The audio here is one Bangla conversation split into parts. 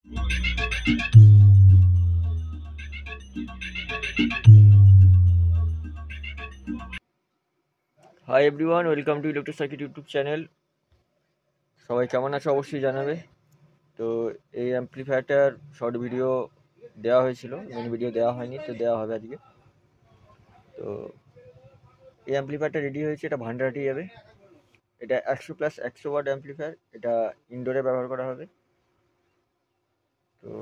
Hi everyone, welcome to electric circuit YouTube channel. সবাই কেমন আছো অবশ্যই জানাবে। তো এই অ্যাম্প্লিফায়ারটার শর্ট ভিডিও দেওয়া হয়েছিল, মেন ভিডিও দেওয়া হয়নি, তো দেওয়া হবে আজকে। তো এই অ্যাম্প্লিফায়ারটা রেডি হয়েছে, এটা ভান্ডারাটি যাবে। এটা 100+100 ওয়াট অ্যাম্প্লিফায়ার, এটা ইনডোরে ব্যবহার করা হবে। তো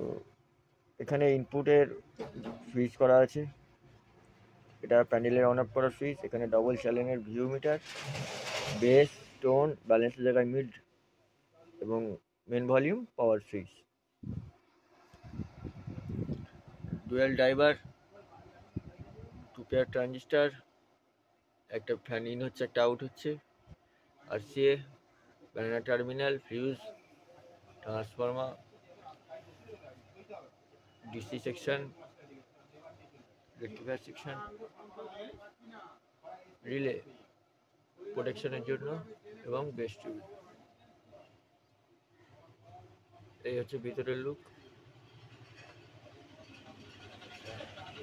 এখানে ইনপুটের সুইচ করা আছে, এটা প্যান্ডেলের অন অফ করার সুইচ। এখানে ডবল চ্যানেলের ভিউ মিটার, বেস, টোন, ব্যালেন্সের জায়গায় মিড এবং main volume, power switch, dual driver, 2 pair transistor, একটা ফ্যান ইন হচ্ছে, একটা আউট হচ্ছে, RCA, banana terminal, fuse, transformer, DC section, rectifier section, relay প্রোটেকশনের জন্য এবং বেস টিউব। এই হচ্ছে ভিতরের লুক।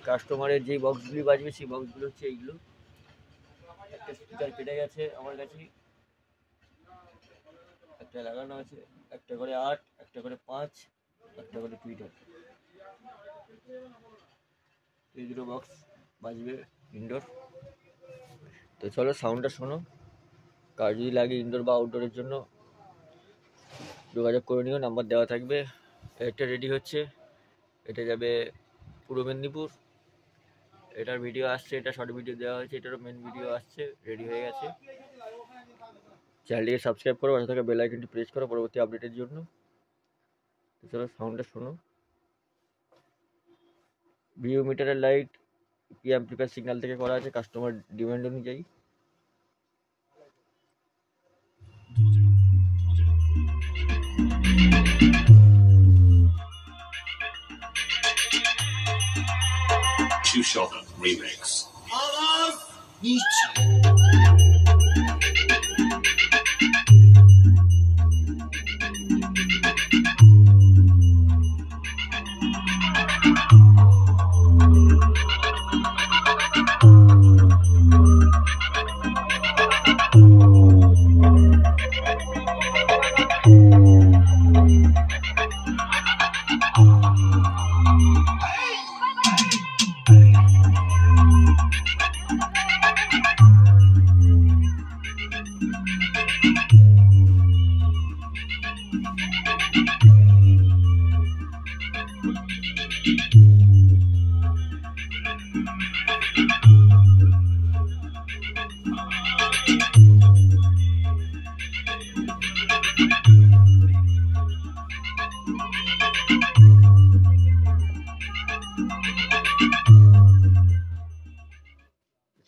কাস্টমারের যেই বক্সগুলি বাজবে সেই বক্সগুলো হচ্ছে এইগুলো। একটা স্পিকার কেটে গেছে আমার কাছে, একটা লাগানো আছে, একটা করে 8, একটা করে 5, একটা করে টুইটার। এই দুটো বক্স বাজবে ইনডোর। তো চলো সাউন্ডটা শোনো। কার যদি লাগে ইনডোর বা আউটডোরের জন্য যোগাযোগ করে নিও, নাম্বার দেওয়া থাকবে। এটা রেডি হচ্ছে, এটা যাবে পূর্ব মেদিনীপুর। এটার ভিডিও আসছে, এটা শর্ট ভিডিও দেওয়া হয়েছে, এটারও মেন ভিডিও আসছে, রেডি হয়ে গেছে। চ্যানেলটিকে সাবস্ক্রাইব করো, পাশে থাকা বেল আইকনটি প্রেস করো পরবর্তী আপডেটের জন্য। তো চলো সাউন্ডটা শোনো। ভিউ মিটারের লাইট পি অ্যাম্প্লিফায়ার সিগন্যাল থেকে করা আছে কাস্টমার ডিমান্ড অনুযায়ী। Two Shot Remix.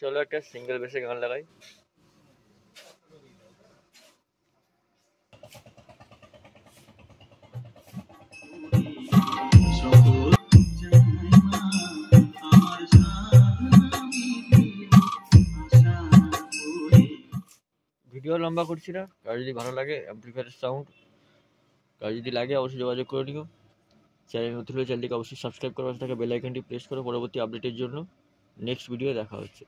চলো একটা সিঙ্গেল বেসে গান লাগাই। ভিডিও লম্বা করছি না, কার যদি ভালো লাগে অ্যাম্প্লিফায়ারের সাউন্ড, কার যদি লাগে অবশ্যই যোগাযোগ করে নিও। চ্যানেল নতুন হলে চ্যানেলটিকে অবশ্যই সাবস্ক্রাইব করো, পাশে থাকা বেল আইকনটি প্রেস করো পরবর্তী আপডেটের জন্য। নেক্সট ভিডিও দেখা হচ্ছে।